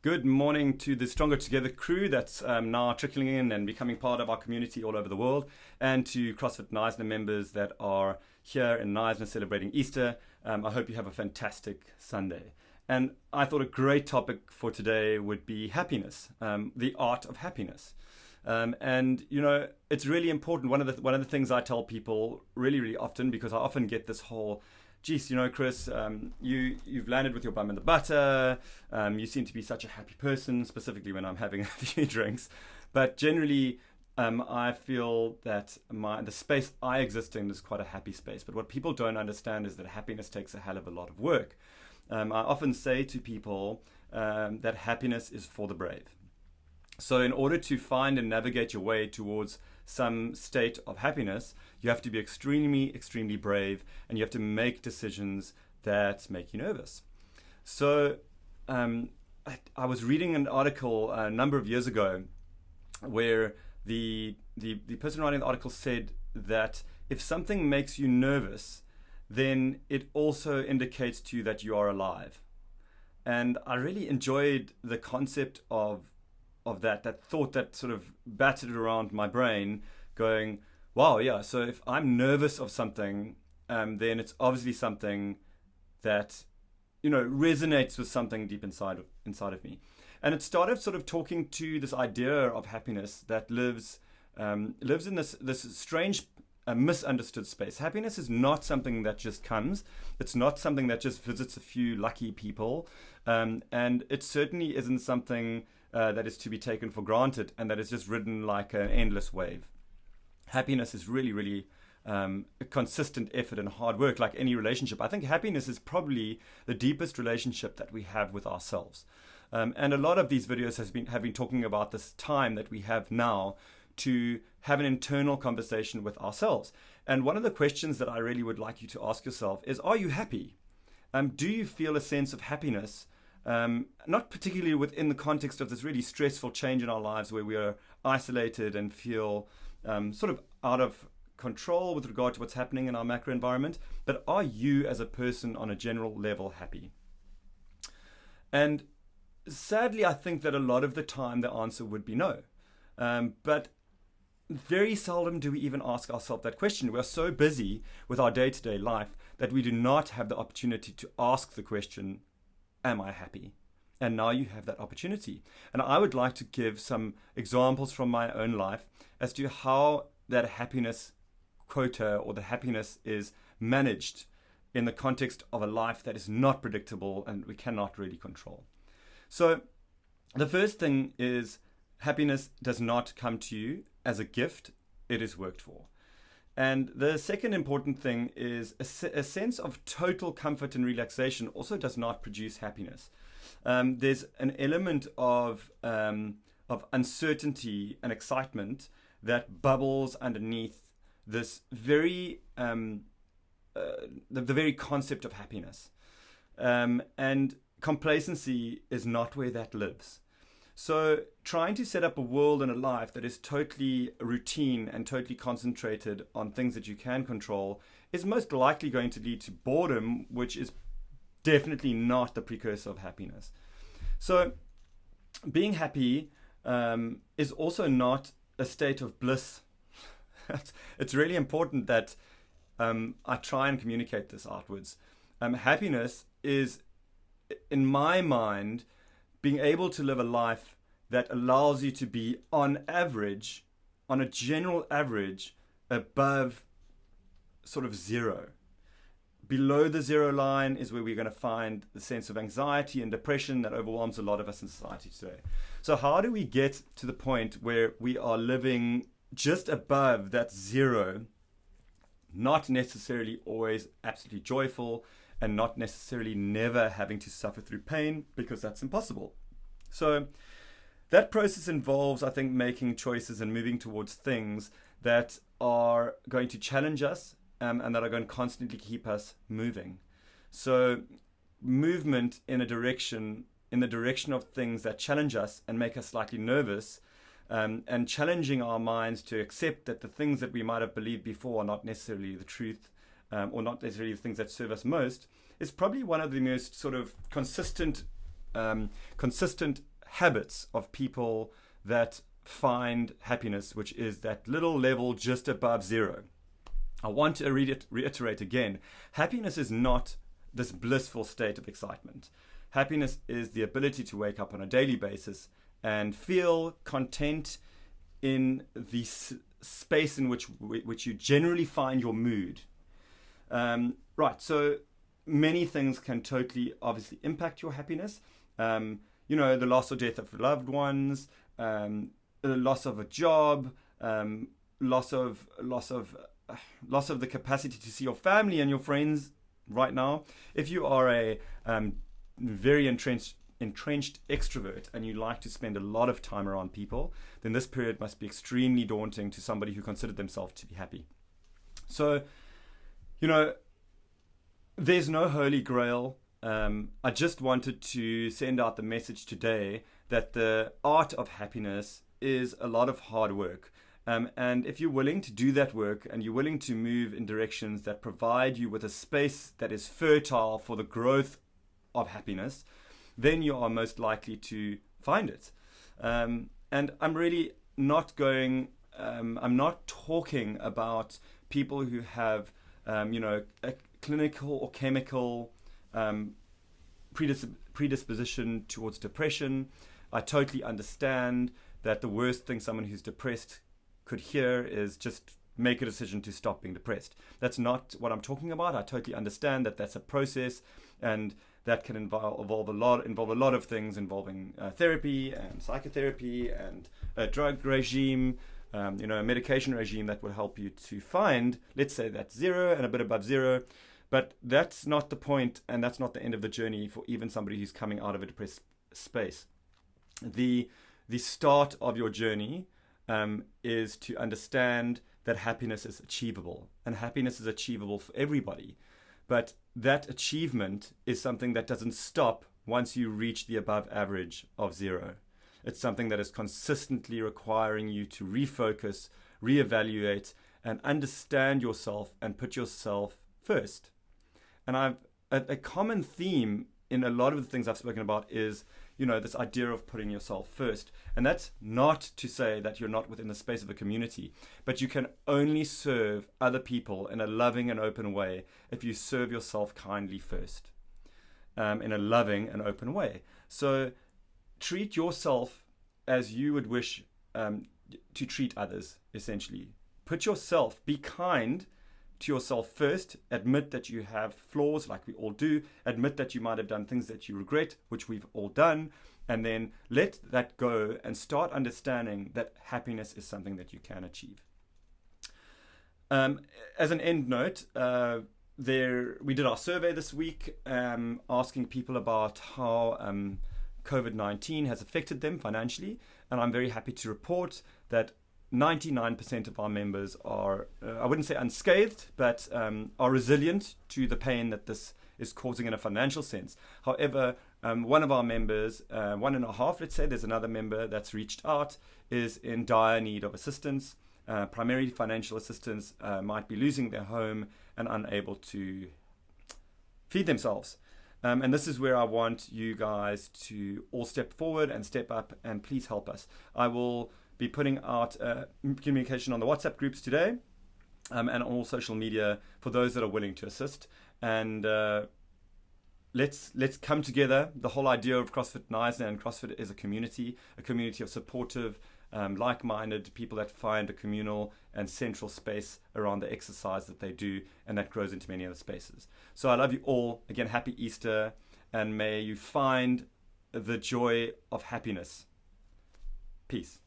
Good morning to the Stronger Together crew that's now trickling in and becoming part of our community all over the world, and to CrossFit KNYSNA members that are here in KNYSNA celebrating Easter. I hope you have a fantastic Sunday. And I thought a great topic for today would be happiness, the art of happiness. And you know, it's really important. One of the things I tell people really often, because I often get this whole, geez, you know, Chris, you've landed with your bum in the butter. You seem to be such a happy person, specifically when I'm having a few drinks. But generally, I feel that the space I exist in is quite a happy space. But what people don't understand is that happiness takes a hell of a lot of work. I often say to people that happiness is for the brave. So in order to find and navigate your way towards some state of happiness, you have to be extremely brave, and you have to make decisions that make you nervous. So I was reading an article a number of years ago where the person writing the article said that if something makes you nervous, then it also indicates to you that you are alive. And I really enjoyed the concept of that thought that sort of battered around my brain, going, wow, yeah, so if I'm nervous of something, then it's obviously something that, you know, resonates with something deep inside of me. And it started sort of talking to this idea of happiness that lives in this strange misunderstood space. Happiness is not something that just comes. It's not something that just visits a few lucky people. And it certainly isn't something that is to be taken for granted and that is just ridden like an endless wave. Happiness is really a consistent effort and hard work, like any relationship. I think happiness is probably the deepest relationship that we have with ourselves. And a lot of these videos have been talking about this time that we have now to have an internal conversation with ourselves. And one of the questions that I really would like you to ask yourself is, are you happy? Do you feel a sense of happiness? Not particularly within the context of this really stressful change in our lives where we are isolated and feel sort of out of control with regard to what's happening in our macro environment, but are you as a person on a general level happy? And sadly, I think that a lot of the time the answer would be no. But very seldom do we even ask ourselves that question. We are so busy with our day-to-day life that we do not have the opportunity to ask the question, am I happy? And now you have that opportunity. And I would like to give some examples from my own life as to how that happiness quota or the happiness is managed in the context of a life that is not predictable and we cannot really control. So the first thing is happiness does not come to you as a gift, it is worked for. And the second important thing is a sense of total comfort and relaxation also does not produce happiness. There's an element of uncertainty and excitement that bubbles underneath this very the very concept of happiness. And complacency is not where that lives. So trying to set up a world and a life that is totally routine and totally concentrated on things that you can control is most likely going to lead to boredom, which is definitely not the precursor of happiness. So being happy is also not a state of bliss. It's really important that I try and communicate this outwards. Happiness is, in my mind, being able to live a life that allows you to be on average, on a general average, above sort of zero. Below the zero line is where we're going to find the sense of anxiety and depression that overwhelms a lot of us in society today. So how do we get to the point where we are living just above that zero, not necessarily always absolutely joyful, and not necessarily never having to suffer through pain, because that's impossible. So that process involves, I think, making choices and moving towards things that are going to challenge us and that are going to constantly keep us moving. So movement in the direction of things that challenge us and make us slightly nervous, and challenging our minds to accept that the things that we might have believed before are not necessarily the truth, or not necessarily the things that serve us most, is probably one of the most sort of consistent habits of people that find happiness, which is that little level just above zero. I want to reiterate again, happiness is not this blissful state of excitement. Happiness is the ability to wake up on a daily basis and feel content in the space in which you generally find your mood. Right, so many things can totally, obviously, impact your happiness. The loss or death of loved ones, the loss of a job, loss of the capacity to see your family and your friends right now. If you are a very entrenched extrovert and you like to spend a lot of time around people, then this period must be extremely daunting to somebody who considered themselves to be happy. So, there's no holy grail. I just wanted to send out the message today that the art of happiness is a lot of hard work. And if you're willing to do that work and you're willing to move in directions that provide you with a space that is fertile for the growth of happiness, then you are most likely to find it. And I'm really not I'm not talking about people who have, a clinical or chemical predisposition towards depression. I totally understand that the worst thing someone who's depressed could hear is just make a decision to stop being depressed. That's not what I'm talking about. I totally understand that that's a process, and that can involve a lot of things involving therapy and psychotherapy and a drug regime, a medication regime that will help you to find, let's say, that's zero and a bit above zero. But that's not the point, and that's not the end of the journey for even somebody who's coming out of a depressed space. The start of your journey is to understand that happiness is achievable, and happiness is achievable for everybody. But that achievement is something that doesn't stop once you reach the above average of zero. It's something that is consistently requiring you to refocus, reevaluate, and understand yourself and put yourself first. And a common theme in a lot of the things I've spoken about is, this idea of putting yourself first. And that's not to say that you're not within the space of a community, but you can only serve other people in a loving and open way if you serve yourself kindly first, in a loving and open way. So treat yourself as you would wish to treat others, essentially. Be kind to yourself first. Admit that you have flaws, like we all do. Admit that you might have done things that you regret, which we've all done. And then let that go and start understanding that happiness is something that you can achieve. As an end note, we did our survey this week, asking people about how COVID-19 has affected them financially. And I'm very happy to report that 99% of our members are, I wouldn't say unscathed, but are resilient to the pain that this is causing in a financial sense. However, one of our members, 1.5, let's say, there's another member that's reached out, is in dire need of assistance, primarily financial assistance, might be losing their home and unable to feed themselves. And this is where I want you guys to all step forward and step up, and please help us. I will be putting out communication on the WhatsApp groups today, and on all social media for those that are willing to assist. And let's come together. The whole idea of CrossFit KNYSNA, and CrossFit is a community of supportive, like-minded people that find a communal and central space around the exercise that they do, and that grows into many other spaces. So I love you all. Again, happy Easter, and may you find the joy of happiness. Peace.